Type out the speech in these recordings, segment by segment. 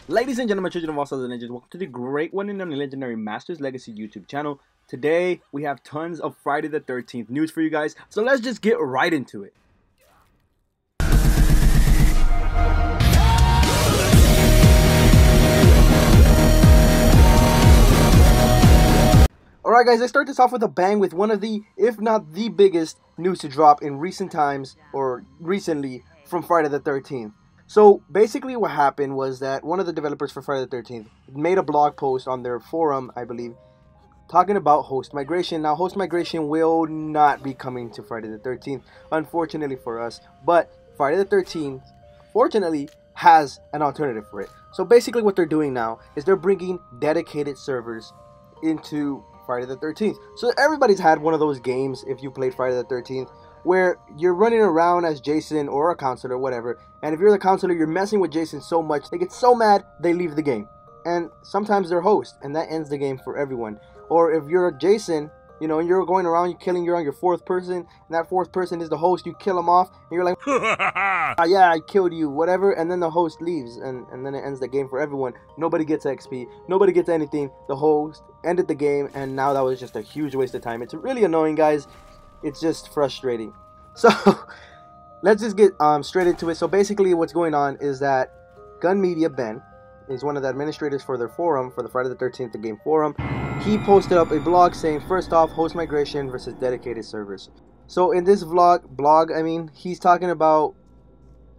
Ladies and gentlemen, children of all souls and ninjas, welcome to the great one and only legendary Masters Legacy YouTube channel. Today, we have tons of Friday the 13th news for you guys, so let's just get right into it. Alright guys, let's start this off with a bang with one of the, if not the biggest, news to drop in recent times, or recently, from Friday the 13th. So basically what happened was that one of the developers for Friday the 13th made a blog post on their forum, I believe, talking about host migration. Now host migration will not be coming to Friday the 13th, unfortunately for us, but Friday the 13th, fortunately, has an alternative for it. So basically what they're doing now is they're bringing dedicated servers into Friday the 13th. So everybody's had one of those games, if you played Friday the 13th, where you're running around as Jason or a counselor or whatever, and if you're the counselor, you're messing with Jason so much, they get so mad, they leave the game. And sometimes they're host, and that ends the game for everyone. Or if you're a Jason, you know, and you're going around, you're on your fourth person, and that fourth person is the host, you kill him off, and you're like, yeah, I killed you, whatever, and then the host leaves, and then it ends the game for everyone. Nobody gets XP, nobody gets anything, the host ended the game, and now that was just a huge waste of time. It's really annoying, guys. It's just frustrating. So, let's just get straight into it. So basically what's going on is that Gun Media Ben is one of the administrators for their forum, for the Friday the 13th the game forum. He posted up a blog saying, first off, host migration versus dedicated servers. So in this blog, I mean, he's talking about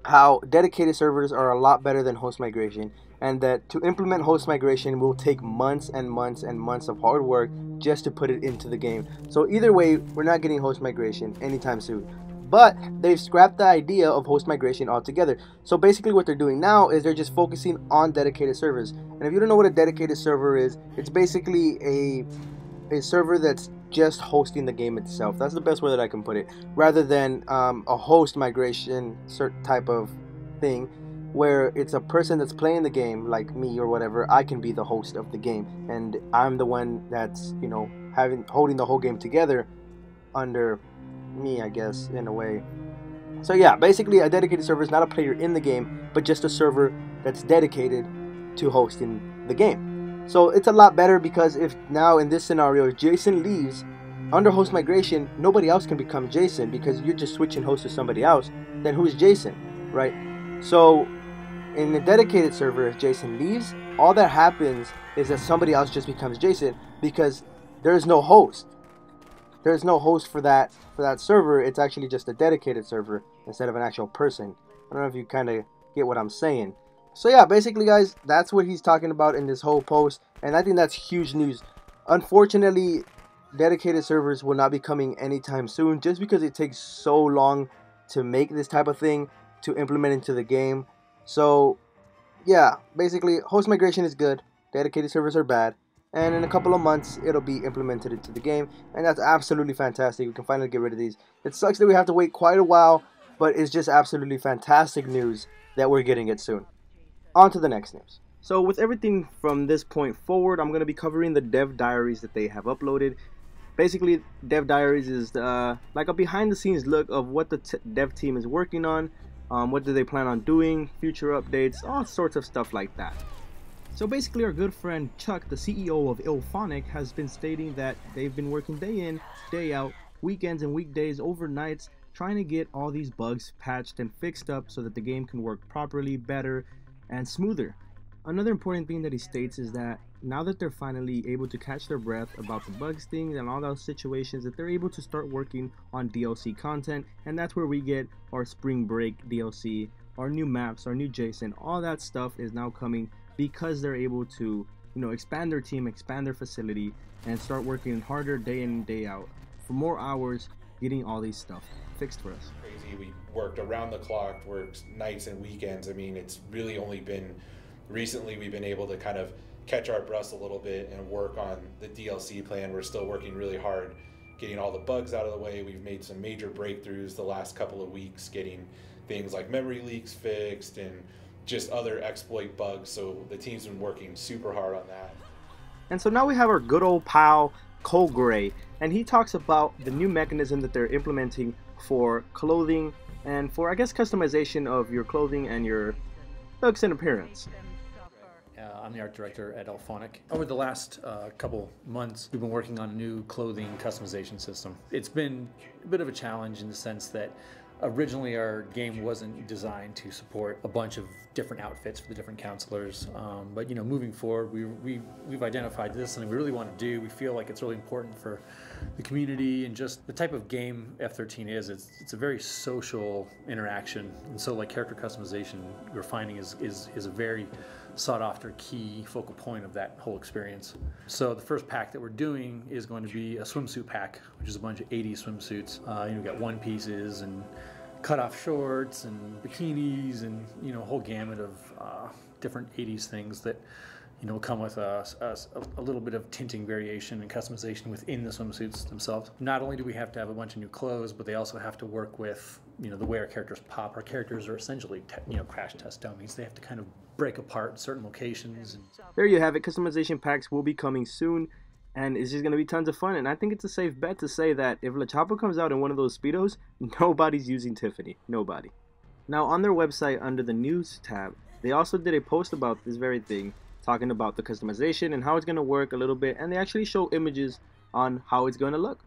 how dedicated servers are a lot better than host migration, and that to implement host migration will take months and months and months of hard work just to put it into the game. So either way, we're not getting host migration anytime soon. But they've scrapped the idea of host migration altogether. So basically what they're doing now is they're just focusing on dedicated servers. And if you don't know what a dedicated server is, it's basically a server that's just hosting the game itself. That's the best way that I can put it, rather than a host migration certain type of thing where it's a person that's playing the game, like me or whatever. I can be the host of the game, and I'm the one that's, you know, holding the whole game together under me, I guess, in a way. So yeah, basically a dedicated server is not a player in the game, but just a server that's dedicated to hosting the game. So it's a lot better, because if now in this scenario, if Jason leaves under host migration, nobody else can become Jason, because you're just switching host to somebody else. Then who's Jason, right? So in the dedicated server, if Jason leaves, all that happens is that somebody else just becomes Jason, because there's no host. There's no host for that server. It's actually just a dedicated server instead of an actual person. I don't know if you kind of get what I'm saying. So yeah, basically guys, that's what he's talking about in this whole post, and I think that's huge news. Unfortunately, dedicated servers will not be coming anytime soon, just because it takes so long to make this type of thing, to implement into the game. So yeah, basically host migration is good, dedicated servers are bad, and in a couple of months it'll be implemented into the game, and that's absolutely fantastic. We can finally get rid of these. It sucks that we have to wait quite a while, but it's just absolutely fantastic news that we're getting it soon. On to the next news. So with everything from this point forward, I'm going to be covering the dev diaries that they have uploaded. Basically, dev diaries is like a behind the scenes look of what the dev team is working on, what do they plan on doing, future updates, all sorts of stuff like that. So basically our good friend Chuck, the CEO of Ilphonic, has been stating that they've been working day in, day out, weekends and weekdays, overnights, trying to get all these bugs patched and fixed up so that the game can work properly, better, and smoother. Another important thing that he states is that now that they're finally able to catch their breath about the bugs things and all those situations, that they're able to start working on DLC content, and that's where we get our Spring Break DLC, our new maps, our new Jason, all that stuff is now coming, because they're able to, you know, expand their team, expand their facility, and start working harder day in and day out for more hours, getting all these stuff fixed for us. Crazy. We worked around the clock, worked nights and weekends. I mean, it's really only been recently we've been able to kind of catch our breaths a little bit and work on the DLC plan. We're still working really hard getting all the bugs out of the way. We've made some major breakthroughs the last couple of weeks, getting things like memory leaks fixed and just other exploit bugs, so the team's been working super hard on that. And so now we have our good old pal Cole Gray, and he talks about the new mechanism that they're implementing for clothing and for, I guess, customization of your clothing and your looks and appearance. I'm the art director at Alphonic. Over the last couple months, we've been working on a new clothing customization system. It's been a bit of a challenge in the sense that originally our game wasn't designed to support a bunch of different outfits for the different counselors, but moving forward, we've identified this is something we really want to do. We feel like it's really important for the community and just the type of game F13 is. It's a very social interaction, and so like character customization we're finding is a very sought after key focal point of that whole experience. So the first pack that we're doing is going to be a swimsuit pack, which is a bunch of 80s swimsuits. We've got one pieces and cut-off shorts and bikinis and a whole gamut of different 80s things that come with a little bit of tinting variation and customization within the swimsuits themselves. Not only do we have to have a bunch of new clothes, but they also have to work with the way our characters pop. Our characters are essentially crash test dummies. They have to kind of break apart in certain locations. There you have it. Customization packs will be coming soon, and it's just going to be tons of fun. And I think it's a safe bet to say that if La Chapo comes out in one of those Speedos, nobody's using Tiffany. Nobody. Now, on their website, under the news tab, they also did a post about this very thing, talking about the customization and how it's going to work a little bit, and they actually show images on how it's going to look.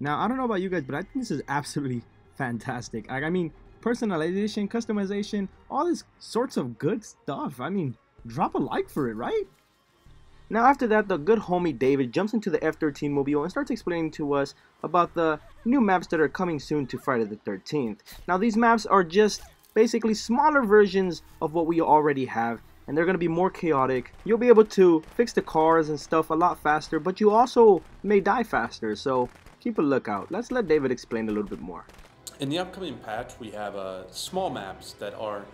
Now, I don't know about you guys, but I think this is absolutely fantastic. I mean, personalization, customization, all this sorts of good stuff. I mean, drop a like for it, right? Now, after that, the good homie David jumps into the F13 mobile and starts explaining to us about the new maps that are coming soon to Friday the 13th. Now, these maps are just basically smaller versions of what we already have, and they're going to be more chaotic. You'll be able to fix the cars and stuff a lot faster, but you also may die faster, so keep a lookout. Let's let David explain a little bit more. In the upcoming patch, we have small maps that are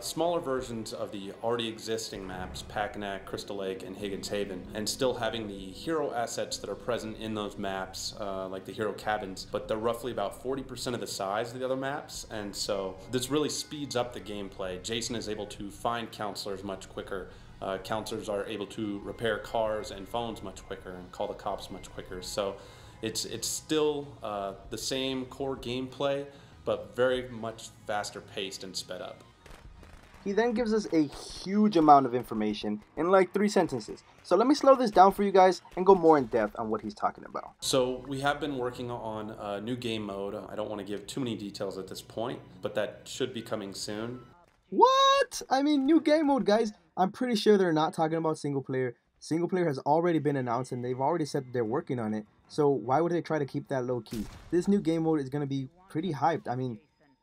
smaller versions of the already existing maps, Packanack, Crystal Lake, and Higgins Haven, and still having the hero assets that are present in those maps, like the hero cabins, but they're roughly about 40% of the size of the other maps, and so this really speeds up the gameplay. Jason is able to find counselors much quicker. Counselors are able to repair cars and phones much quicker and call the cops much quicker. So it's still the same core gameplay, but very much faster paced and sped up. He then gives us a huge amount of information in like 3 sentences. So let me slow this down for you guys and go more in depth on what he's talking about. So we have been working on a new game mode. I don't want to give too many details at this point, but that should be coming soon. What? I mean, new game mode, guys. I'm pretty sure they're not talking about single player. Single player has already been announced and they've already said that they're working on it. So why would they try to keep that low key? This new game mode is going to be pretty hyped. I mean,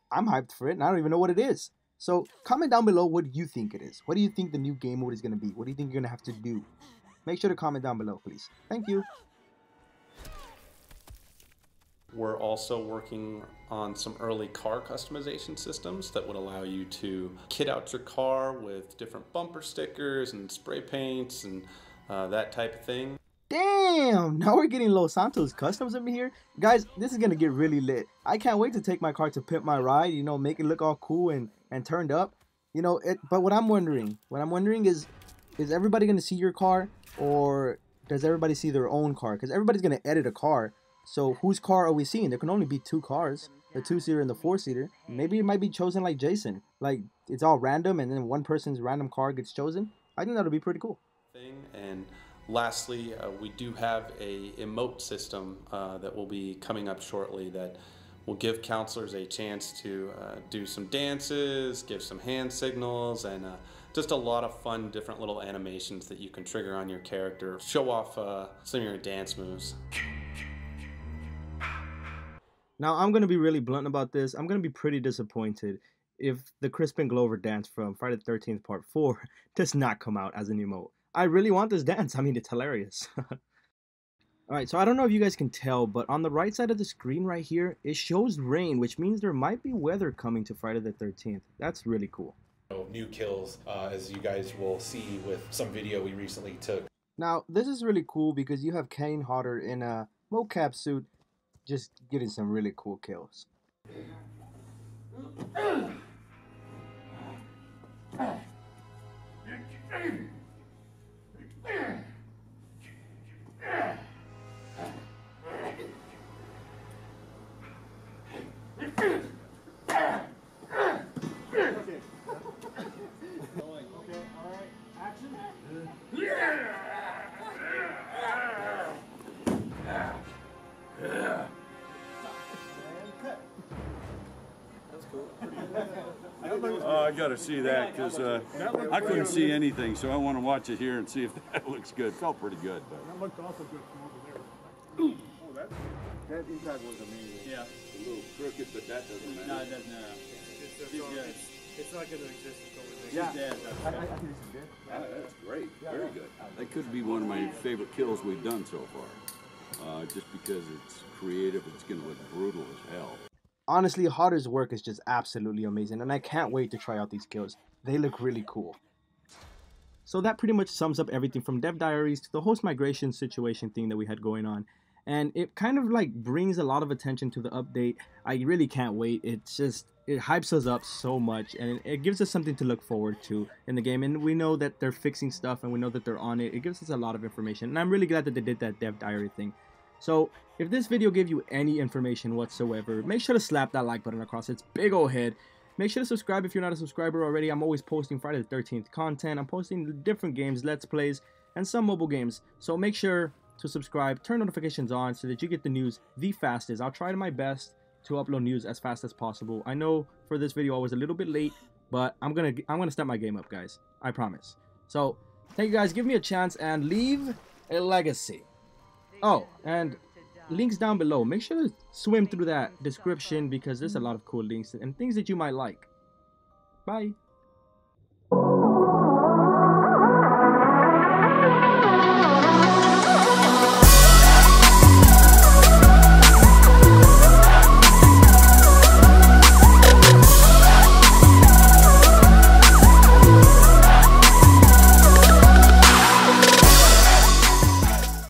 I'm hyped for it and I don't even know what it is. So comment down below what you think it is. What do you think the new game mode is going to be? What do you think you're going to have to do? Make sure to comment down below, please. Thank you. We're also working on some early car customization systems that would allow you to kit out your car with different bumper stickers and spray paints and that type of thing. Damn, now we're getting Los Santos customs in here. Guys, this is going to get really lit. I can't wait to take my car to pimp my ride, make it look all cool and turned up. But what I'm wondering is everybody going to see your car, or does everybody see their own car? Because everybody's going to edit a car. So whose car are we seeing? There can only be 2 cars, the 2-seater and the 4-seater. Maybe it might be chosen like Jason. Like, it's all random and then one person's random car gets chosen. I think that'll be pretty cool. And lastly, we do have a emote system that will be coming up shortly that will give counselors a chance to do some dances, give some hand signals, and just a lot of fun different little animations that you can trigger on your character. Show off some of your dance moves. Now, I'm going to be really blunt about this. I'm going to be pretty disappointed if the Crispin Glover dance from Friday the 13th Part 4 does not come out as an emote. I really want this dance. I mean, it's hilarious. Alright, so I don't know if you guys can tell, but on the right side of the screen right here, it shows rain, which means there might be weather coming to Friday the 13th. That's really cool. New kills, as you guys will see with some video we recently took. Now, this is really cool because you have Kane Hodder in a mocap suit just getting some really cool kills. I got to see that because I couldn't see anything, so I want to watch it here and see if that looks good. Felt pretty good, but That looked awful good from over there. Oh, that impact was amazing. Yeah. a little crooked, but that doesn't matter. No, it doesn't. It's not going to exist until we Yeah. Dead. I think this is good. That's great. Very good. That could be one of my favorite kills we've done so far. Just because it's creative, it's going to look brutal as hell. Honestly, Hodder's work is just absolutely amazing, and I can't wait to try out these kills. They look really cool. So that pretty much sums up everything from Dev Diaries to the host migration situation thing that we had going on. And it kind of like brings a lot of attention to the update. I really can't wait. It's just, it hypes us up so much, and it gives us something to look forward to in the game. And we know that they're fixing stuff, and we know that they're on it. It gives us a lot of information, and I'm really glad that they did that Dev Diary thing. So if this video gave you any information whatsoever, make sure to slap that like button across its big old head. Make sure to subscribe if you're not a subscriber already. I'm always posting Friday the 13th content. I'm posting different games, Let's Plays, and some mobile games. So make sure to subscribe, turn notifications on so that you get the news the fastest. I'll try my best to upload news as fast as possible. I know for this video I was a little bit late, but I'm gonna step my game up, guys. I promise. So thank you guys. Give me a chance and leave a legacy. Oh, and links down below. Make sure to swim through that description because there's a lot of cool links and things that you might like. Bye.